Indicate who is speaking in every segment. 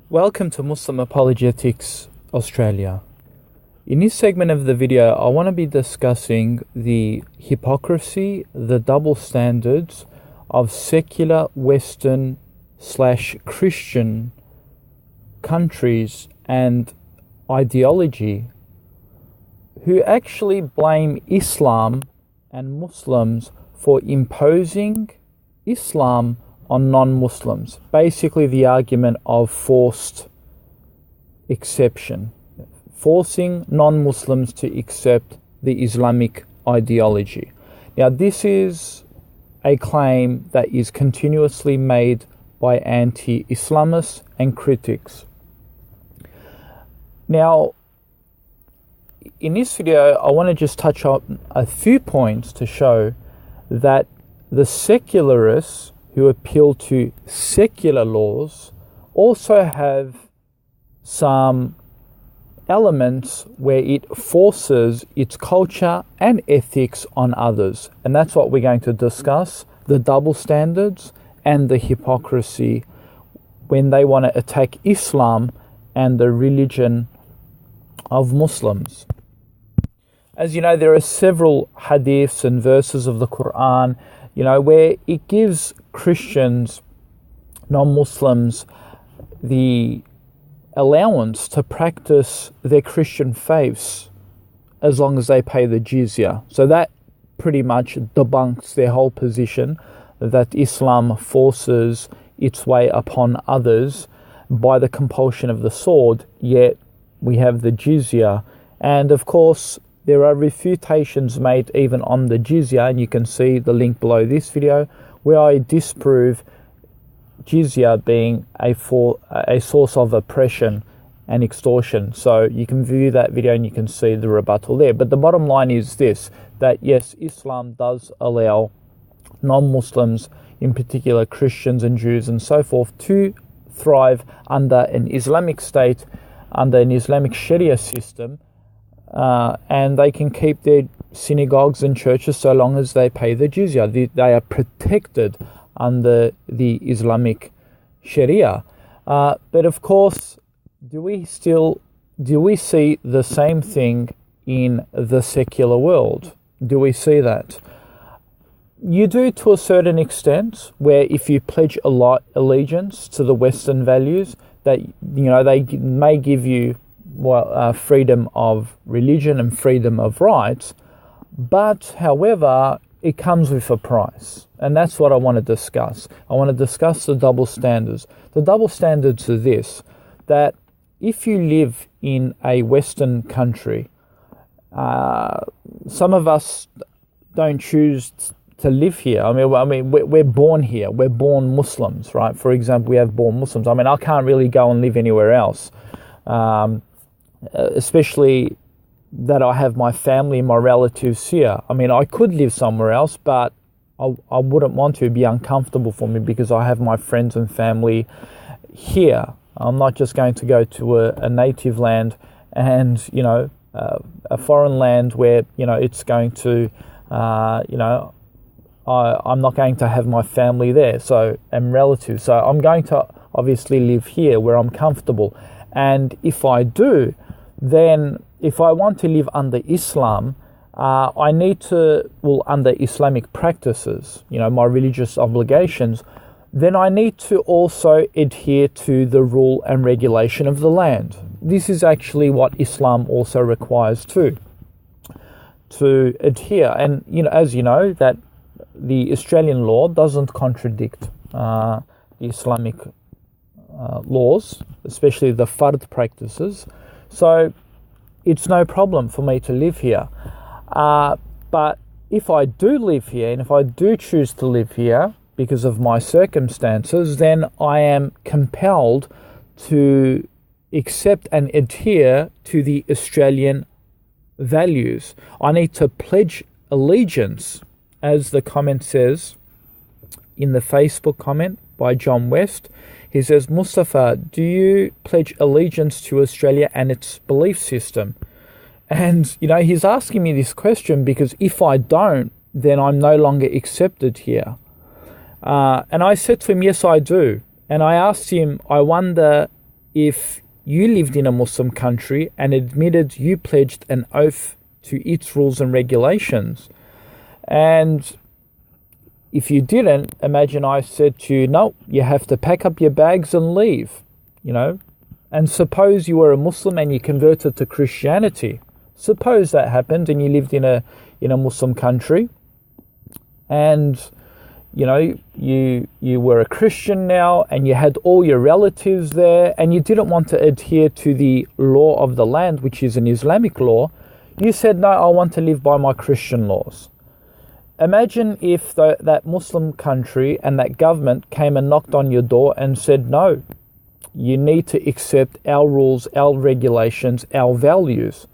Speaker 1: Welcome to Muslim Apologetics Australia. In this segment of the video, I want to be discussing the hypocrisy, the double standards of secular Western/Christian countries and ideology who actually blame Islam and Muslims for imposing Islam on non-Muslims. Basically the argument of forced exception, forcing non-Muslims to accept the Islamic ideology. Now this is a claim that is continuously made by anti-Islamists and critics. Now in this video I want to just touch on a few points to show that the secularists who appeal to secular laws also have some elements where it forces its culture and ethics on others. And that's what we're going to discuss, the double standards and the hypocrisy when they want to attack Islam and the religion of Muslims. As you know, there are several hadiths and verses of the Quran, where it gives Christians, non-Muslims, the allowance to practice their Christian faiths as long as they pay the Jizya. So that pretty much debunks their whole position that Islam forces its way upon others by the compulsion of the sword, yet we have the Jizya. And of course, there are refutations made even on the Jizya, and you can see the link below this video, where I disprove Jizya being a source of oppression and extortion. So you can view that video and you can see the rebuttal there. But the bottom line is this, that yes, Islam does allow non-Muslims, in particular Christians and Jews and so forth, to thrive under an Islamic state, under an Islamic Sharia system, and they can keep their synagogues and churches so long as they pay the Jizya. They are protected under the Islamic Sharia. But of course, do we see the same thing in the secular world? Do we see that? You do to a certain extent, where if you pledge allegiance to the Western values, that they may give you freedom of religion and freedom of rights, but however, it comes with a price. And that's what I want to discuss. I want to discuss the double standards. The double standards are this, that if you live in a Western country, some of us don't choose to live here. I mean, we're born here. We're born Muslims, right? For example, we have born Muslims. I mean, I can't really go and live anywhere else. Especially that I have my family, my relatives here. I mean, I could live somewhere else, but I wouldn't want to. It'd be uncomfortable for me because I have my friends and family here. I'm not just going to go to a native land and, a foreign land where, it's going to, I'm not going to have my family there, and relatives. So I'm going to obviously live here where I'm comfortable. And if I do, then if I want to live under Islam, I need to, under Islamic practices, my religious obligations, then I need to also adhere to the rule and regulation of the land. This is actually what Islam also requires too, to adhere. And, as you know, that the Australian law doesn't contradict the Islamic laws, especially the fard practices. So it's no problem for me to live here. But if I do live here, and if I do choose to live here because of my circumstances, then I am compelled to accept and adhere to the Australian values. I need to pledge allegiance, as the comment says in the Facebook comment by John West. He says, Mustafa, do you pledge allegiance to Australia and its belief system? And, he's asking me this question because if I don't, then I'm no longer accepted here. And I said to him, yes, I do. And I asked him, I wonder if you lived in a Muslim country and admitted you pledged an oath to its rules and regulations. And if you didn't, imagine I said to you, no, you have to pack up your bags and leave, And suppose you were a Muslim and you converted to Christianity. Suppose that happened and you lived in a Muslim country, and you were a Christian now, and you had all your relatives there, and you didn't want to adhere to the law of the land, which is an Islamic law. You said, no, I want to live by my Christian laws. Imagine if that Muslim country and that government came and knocked on your door and said, no, you need to accept our rules, our regulations, our values.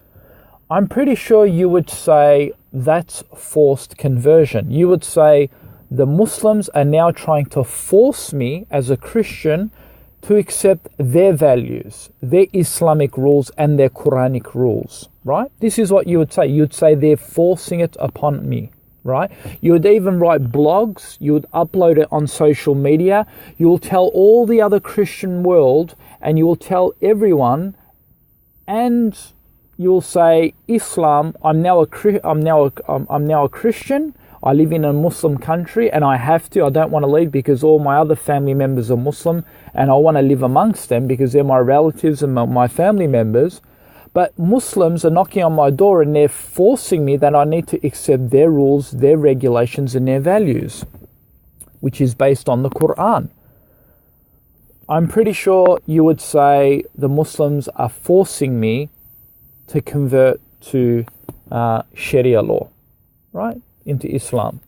Speaker 1: I'm pretty sure you would say that's forced conversion. You would say, the Muslims are now trying to force me as a Christian to accept their values, their Islamic rules and their Quranic rules, right? This is what you would say. You'd say they're forcing it upon me, right? You would even write blogs. You would upload it on social media. You will tell all the other Christian world, and you will tell everyone, and you'll say, Islam, I'm now a Christian. I live in a Muslim country and I don't want to leave because all my other family members are Muslim and I want to live amongst them because they're my relatives and my family members. But Muslims are knocking on my door and they're forcing me that I need to accept their rules, their regulations and their values, which is based on the Quran. I'm pretty sure you would say the Muslims are forcing me to convert to Sharia law, right? Into Islam.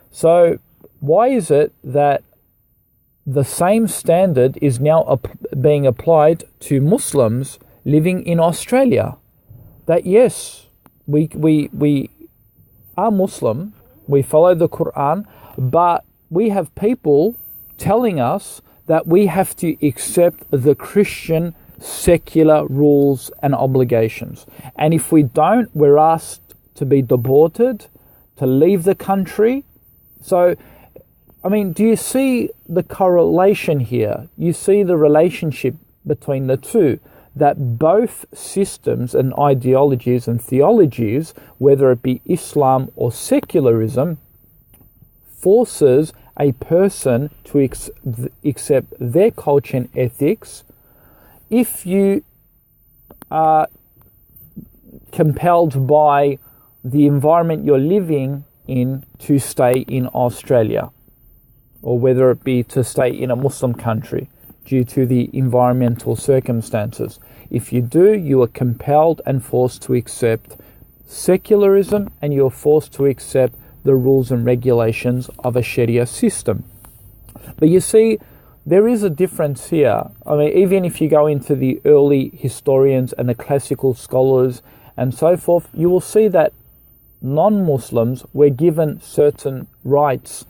Speaker 1: So why is it that the same standard is now being applied to Muslims living in Australia? That yes, we are Muslim, we follow the Quran, but we have people telling us that we have to accept the Christian secular rules and obligations. And if we don't, we're asked to be deported, to leave the country. So, do you see the correlation here? You see the relationship between the two, that both systems and ideologies and theologies, whether it be Islam or secularism, forces a person to accept their culture and ethics. If you are compelled by the environment you're living in to stay in Australia, or whether it be to stay in a Muslim country due to the environmental circumstances. If you do, you are compelled and forced to accept secularism, and you're forced to accept the rules and regulations of a Sharia system. But you see, there is a difference here. Even if you go into the early historians and the classical scholars and so forth, you will see that non-Muslims were given certain rights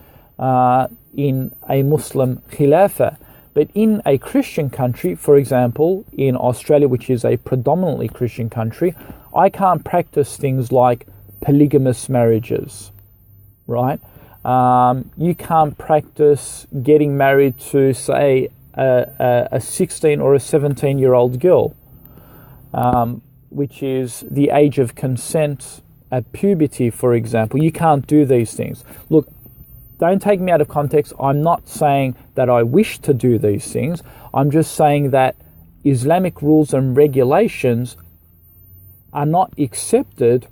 Speaker 1: in a Muslim khilafah. But in a Christian country, for example, in Australia, which is a predominantly Christian country, I can't practice things like polygamous marriages, right? You can't practice getting married to, say, a 16 or a 17-year-old girl, which is the age of consent at puberty, for example. You can't do these things. Look, don't take me out of context. I'm not saying that I wish to do these things. I'm just saying that Islamic rules and regulations are not accepted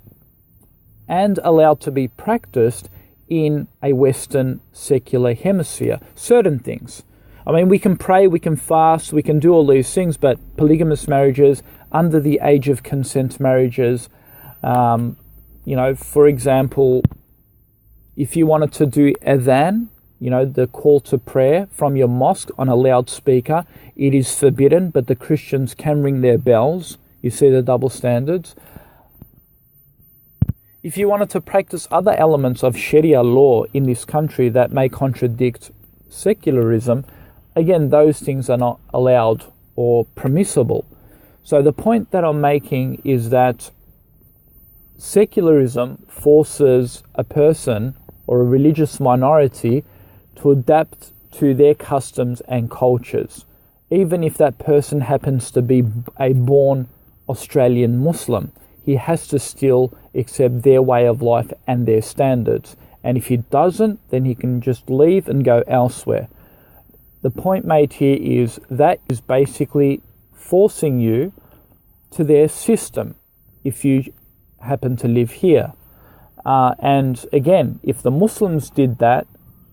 Speaker 1: and allowed to be practiced in a Western secular hemisphere. Certain things. We can pray, we can fast, we can do all these things, but polygamous marriages, under the age of consent marriages, for example, if you wanted to do adhan, the call to prayer from your mosque on a loudspeaker, it is forbidden, but the Christians can ring their bells. You see the double standards. If you wanted to practice other elements of Sharia law in this country that may contradict secularism, again, those things are not allowed or permissible. So the point that I'm making is that secularism forces a person or a religious minority to adapt to their customs and cultures. even if that person happens to be a born Australian Muslim, he has to still accept their way of life and their standards. And if he doesn't, then he can just leave and go elsewhere. The point made here is that is basically forcing you to their system if you happen to live here. And again, if the Muslims did that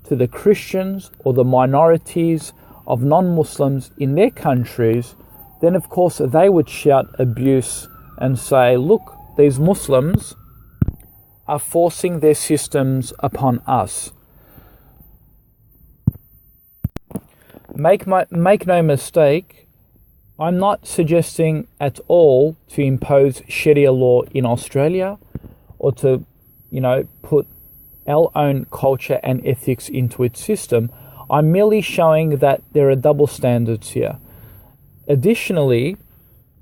Speaker 1: to the Christians or the minorities of non-Muslims in their countries, then of course they would shout abuse and say, look, these Muslims are forcing their systems upon us. Make no mistake, I'm not suggesting at all to impose Sharia law in Australia or to, put our own culture and ethics into its system. I'm merely showing that there are double standards here. Additionally,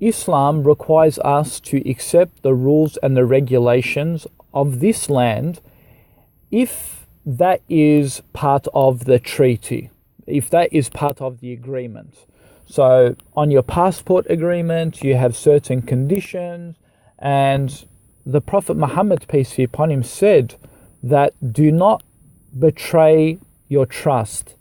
Speaker 1: Islam requires us to accept the rules and the regulations of this land if that is part of the treaty, if that is part of the agreement. So on your passport agreement, you have certain conditions, and the Prophet Muhammad, peace be upon him, said that do not betray your trust.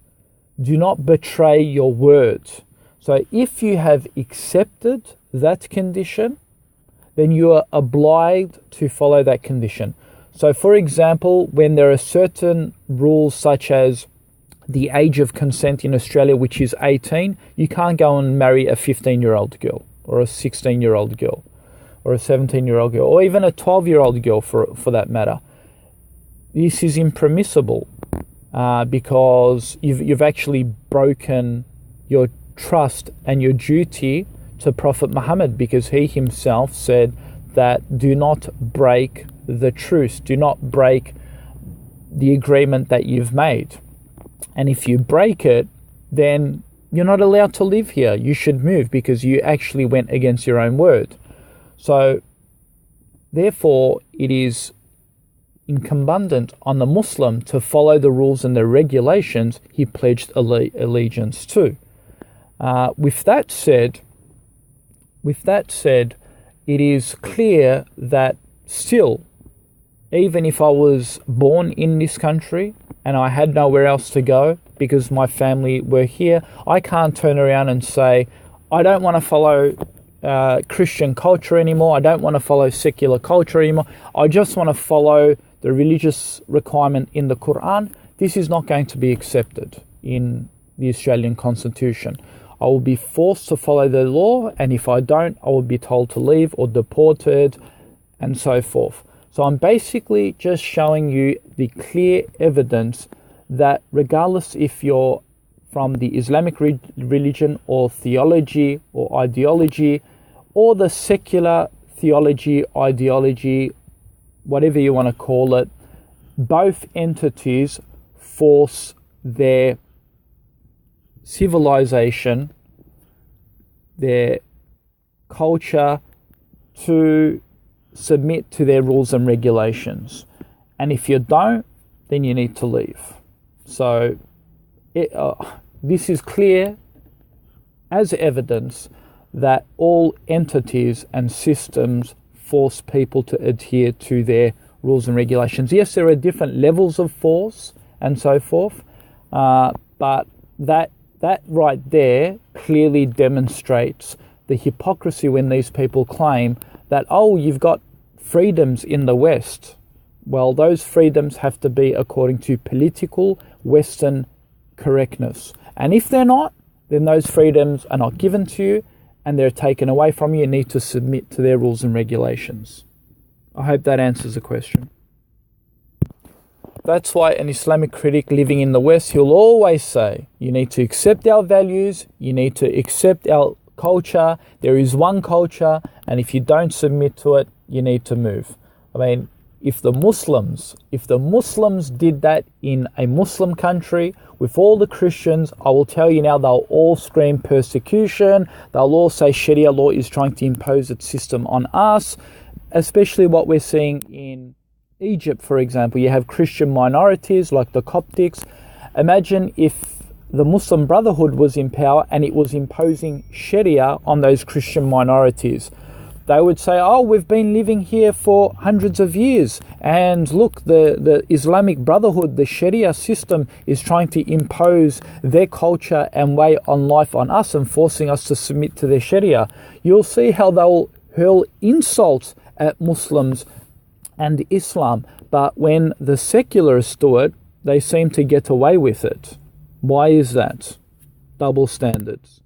Speaker 1: Do not betray your words. So if you have accepted that condition, then you are obliged to follow that condition. So for example, when there are certain rules such as the age of consent in Australia, which is 18, you can't go and marry a 15-year-old girl or a 16-year-old girl or a 17-year-old girl or even a 12-year-old girl for that matter. This is impermissible because you've actually broken your trust and your duty to Prophet Muhammad, because he himself said that do not break the truce, do not break the agreement that you've made. And if you break it, then you're not allowed to live here. You should move because you actually went against your own word. So therefore, it is incumbent on the Muslim to follow the rules and the regulations he pledged allegiance to. With that said, it is clear that still, even if I was born in this country and I had nowhere else to go because my family were here, I can't turn around and say, I don't want to follow Christian culture anymore. I don't want to follow secular culture anymore. I just want to follow the religious requirement in the Quran. This is not going to be accepted in the Australian Constitution. I will be forced to follow the law, and if I don't, I will be told to leave or deported and so forth. So I'm basically just showing you the clear evidence that regardless if you're from the Islamic religion or theology or ideology or the secular theology, ideology, whatever you want to call it, both entities force their civilization, their culture to submit to their rules and regulations. And if you don't, then you need to leave. So this is clear as evidence that all entities and systems force people to adhere to their rules and regulations. Yes, there are different levels of force and so forth, but that right there clearly demonstrates the hypocrisy when these people claim that, oh, you've got freedoms in the West. Well, those freedoms have to be according to political Western correctness. And if they're not, then those freedoms are not given to you and they're taken away from you. You need to submit to their rules and regulations. I hope that answers the question. That's why an Islamic critic living in the West, he'll always say, you need to accept our values, you need to accept our culture, there is one culture, and if you don't submit to it, you need to move. I mean, if the Muslims did that in a Muslim country with all the Christians, I will tell you now, they'll all scream persecution, they'll all say Sharia law is trying to impose its system on us, especially what we're seeing in Egypt, for example. You have Christian minorities like the Coptics. Imagine if the Muslim Brotherhood was in power and it was imposing Sharia on those Christian minorities. They would say, oh, we've been living here for hundreds of years, and look, the Islamic Brotherhood, the Sharia system, is trying to impose their culture and way on life on us and forcing us to submit to their Sharia. You'll see how they'll hurl insults at Muslims and Islam, but when the secularists do it, they seem to get away with it. Why is that? Double standards.